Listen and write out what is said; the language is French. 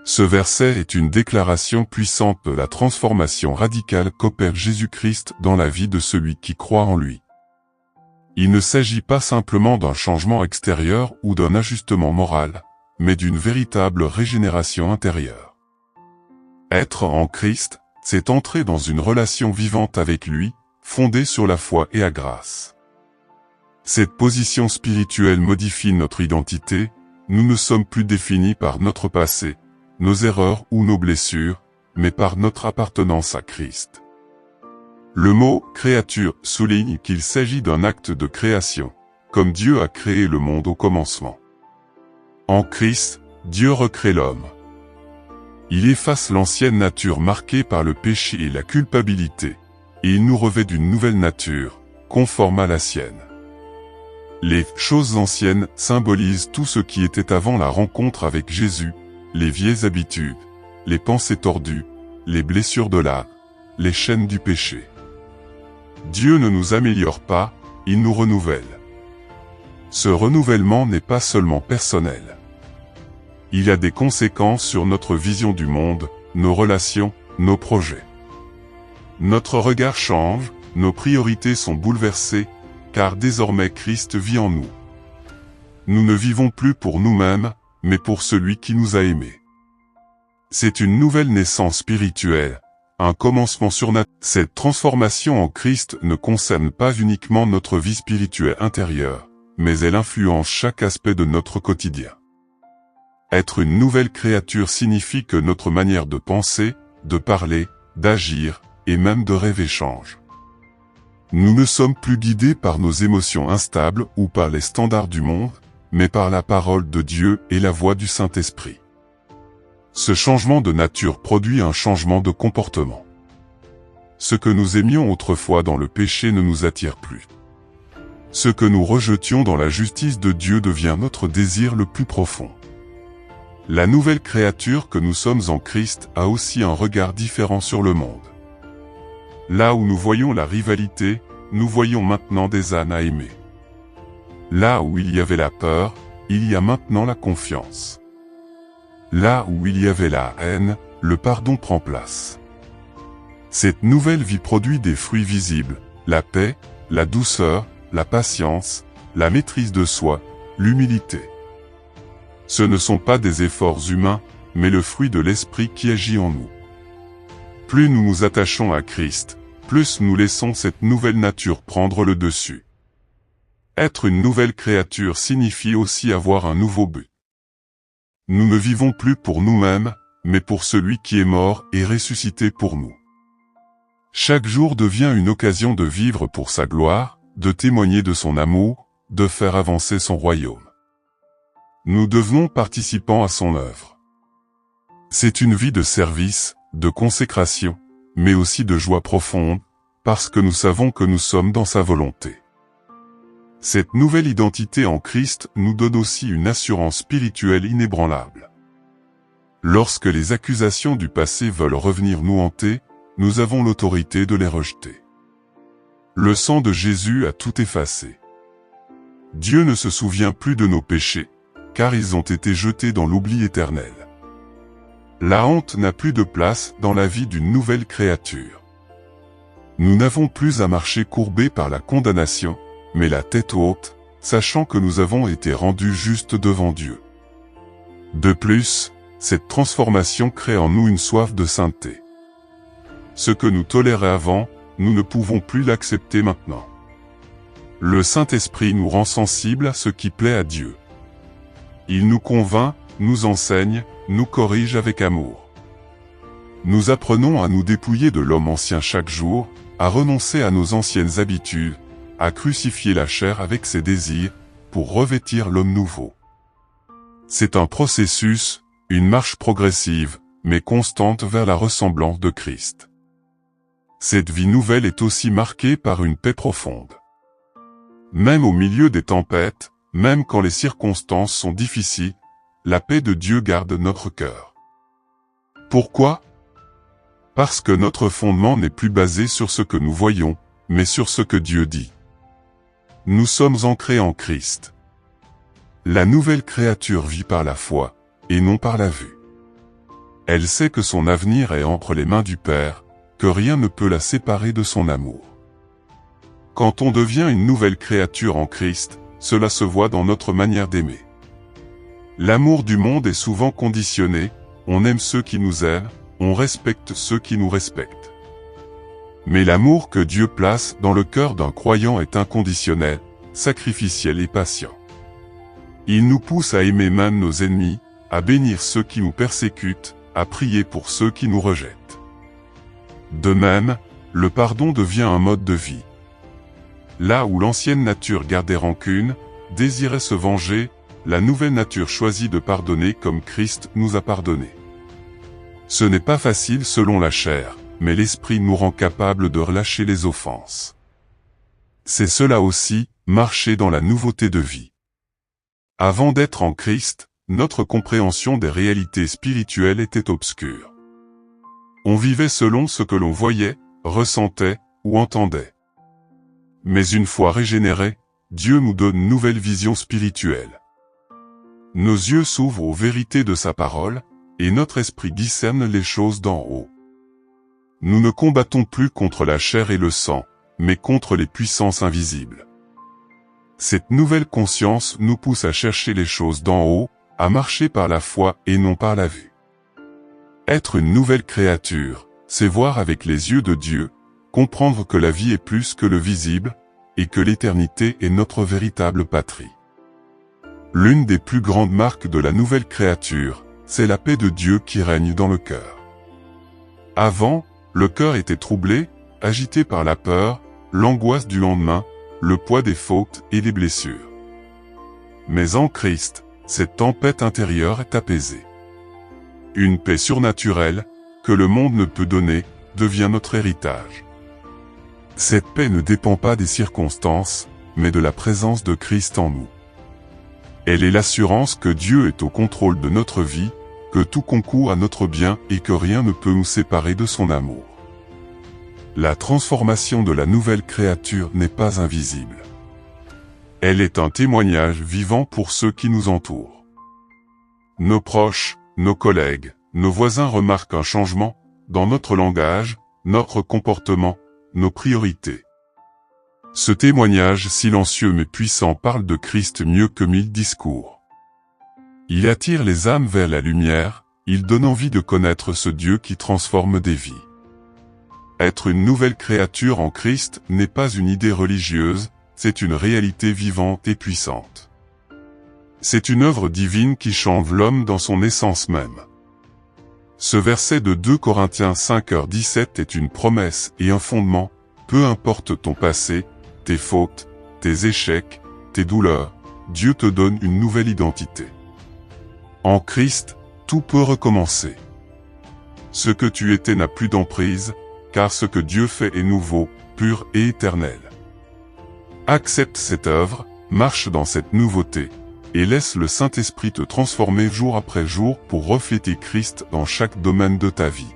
Ce verset est une déclaration puissante de la transformation radicale qu'opère Jésus-Christ dans la vie de celui qui croit en lui. Il ne s'agit pas simplement d'un changement extérieur ou d'un ajustement moral, mais d'une véritable régénération intérieure. Être en Christ, c'est entrer dans une relation vivante avec lui, fondée sur la foi et la grâce. Cette position spirituelle modifie notre identité, nous ne sommes plus définis par notre passé, nos erreurs ou nos blessures, mais par notre appartenance à Christ. Le mot « créature » souligne qu'il s'agit d'un acte de création, comme Dieu a créé le monde au commencement. En Christ, Dieu recrée l'homme. Il efface l'ancienne nature marquée par le péché et la culpabilité, et il nous revêt d'une nouvelle nature, conforme à la sienne. Les choses anciennes symbolisent tout ce qui était avant la rencontre avec Jésus, les vieilles habitudes, les pensées tordues, les blessures de l'âme, les chaînes du péché. Dieu ne nous améliore pas, il nous renouvelle. Ce renouvellement n'est pas seulement personnel. Il a des conséquences sur notre vision du monde, nos relations, nos projets. Notre regard change, nos priorités sont bouleversées, car désormais Christ vit en nous. Nous ne vivons plus pour nous-mêmes, mais pour celui qui nous a aimés. C'est une nouvelle naissance spirituelle, un commencement surnaturel. Cette transformation en Christ ne concerne pas uniquement notre vie spirituelle intérieure, mais elle influence chaque aspect de notre quotidien. Être une nouvelle créature signifie que notre manière de penser, de parler, d'agir, et même de rêver change. Nous ne sommes plus guidés par nos émotions instables ou par les standards du monde, mais par la parole de Dieu et la voix du Saint-Esprit. Ce changement de nature produit un changement de comportement. Ce que nous aimions autrefois dans le péché ne nous attire plus. Ce que nous rejetions dans la justice de Dieu devient notre désir le plus profond. La nouvelle créature que nous sommes en Christ a aussi un regard différent sur le monde. Là où nous voyons la rivalité, nous voyons maintenant des ânes à aimer. Là où il y avait la peur, il y a maintenant la confiance. Là où il y avait la haine, le pardon prend place. Cette nouvelle vie produit des fruits visibles, la paix, la douceur, la patience, la maîtrise de soi, l'humilité. Ce ne sont pas des efforts humains, mais le fruit de l'Esprit qui agit en nous. Plus nous nous attachons à Christ, plus nous laissons cette nouvelle nature prendre le dessus. Être une nouvelle créature signifie aussi avoir un nouveau but. Nous ne vivons plus pour nous-mêmes, mais pour celui qui est mort et ressuscité pour nous. Chaque jour devient une occasion de vivre pour sa gloire, de témoigner de son amour, de faire avancer son royaume. Nous devenons participants à son œuvre. C'est une vie de service, de consécration, mais aussi de joie profonde, parce que nous savons que nous sommes dans sa volonté. Cette nouvelle identité en Christ nous donne aussi une assurance spirituelle inébranlable. Lorsque les accusations du passé veulent revenir nous hanter, nous avons l'autorité de les rejeter. Le sang de Jésus a tout effacé. Dieu ne se souvient plus de nos péchés, car ils ont été jetés dans l'oubli éternel. La honte n'a plus de place dans la vie d'une nouvelle créature. Nous n'avons plus à marcher courbés par la condamnation, mais la tête haute, sachant que nous avons été rendus justes devant Dieu. De plus, cette transformation crée en nous une soif de sainteté. Ce que nous tolérait avant, nous ne pouvons plus l'accepter maintenant. Le Saint-Esprit nous rend sensibles à ce qui plaît à Dieu. Il nous convainc, nous enseigne, nous corrige avec amour. Nous apprenons à nous dépouiller de l'homme ancien chaque jour, à renoncer à nos anciennes habitudes, à crucifier la chair avec ses désirs, pour revêtir l'homme nouveau. C'est un processus, une marche progressive, mais constante vers la ressemblance de Christ. Cette vie nouvelle est aussi marquée par une paix profonde. Même au milieu des tempêtes, même quand les circonstances sont difficiles, la paix de Dieu garde notre cœur. Pourquoi? Parce que notre fondement n'est plus basé sur ce que nous voyons, mais sur ce que Dieu dit. Nous sommes ancrés en Christ. La nouvelle créature vit par la foi, et non par la vue. Elle sait que son avenir est entre les mains du Père, que rien ne peut la séparer de son amour. Quand on devient une nouvelle créature en Christ, cela se voit dans notre manière d'aimer. L'amour du monde est souvent conditionné, on aime ceux qui nous aiment, on respecte ceux qui nous respectent. Mais l'amour que Dieu place dans le cœur d'un croyant est inconditionnel, sacrificiel et patient. Il nous pousse à aimer même nos ennemis, à bénir ceux qui nous persécutent, à prier pour ceux qui nous rejettent. De même, le pardon devient un mode de vie. Là où l'ancienne nature gardait rancune, désirait se venger, la nouvelle nature choisit de pardonner comme Christ nous a pardonné. Ce n'est pas facile selon la chair, mais l'Esprit nous rend capables de relâcher les offenses. C'est cela aussi, marcher dans la nouveauté de vie. Avant d'être en Christ, notre compréhension des réalités spirituelles était obscure. On vivait selon ce que l'on voyait, ressentait ou entendait. Mais une fois régénérés, Dieu nous donne une nouvelle vision spirituelle. Nos yeux s'ouvrent aux vérités de sa parole, et notre esprit discerne les choses d'en haut. Nous ne combattons plus contre la chair et le sang, mais contre les puissances invisibles. Cette nouvelle conscience nous pousse à chercher les choses d'en haut, à marcher par la foi et non par la vue. Être une nouvelle créature, c'est voir avec les yeux de Dieu, comprendre que la vie est plus que le visible, et que l'éternité est notre véritable patrie. L'une des plus grandes marques de la nouvelle créature, c'est la paix de Dieu qui règne dans le cœur. Avant, le cœur était troublé, agité par la peur, l'angoisse du lendemain, le poids des fautes et des blessures. Mais en Christ, cette tempête intérieure est apaisée. Une paix surnaturelle, que le monde ne peut donner, devient notre héritage. Cette paix ne dépend pas des circonstances, mais de la présence de Christ en nous. Elle est l'assurance que Dieu est au contrôle de notre vie, que tout concourt à notre bien et que rien ne peut nous séparer de son amour. La transformation de la nouvelle créature n'est pas invisible. Elle est un témoignage vivant pour ceux qui nous entourent. Nos proches, nos collègues, nos voisins remarquent un changement dans notre langage, notre comportement, nos priorités. Ce témoignage silencieux mais puissant parle de Christ mieux que 1000 discours. Il attire les âmes vers la lumière, il donne envie de connaître ce Dieu qui transforme des vies. Être une nouvelle créature en Christ n'est pas une idée religieuse, c'est une réalité vivante et puissante. C'est une œuvre divine qui change l'homme dans son essence même. Ce verset de 2 Corinthiens 5:17 est une promesse et un fondement, peu importe ton passé, tes fautes, tes échecs, tes douleurs, Dieu te donne une nouvelle identité. En Christ, tout peut recommencer. Ce que tu étais n'a plus d'emprise, car ce que Dieu fait est nouveau, pur et éternel. Accepte cette œuvre, marche dans cette nouveauté, et laisse le Saint-Esprit te transformer jour après jour pour refléter Christ dans chaque domaine de ta vie.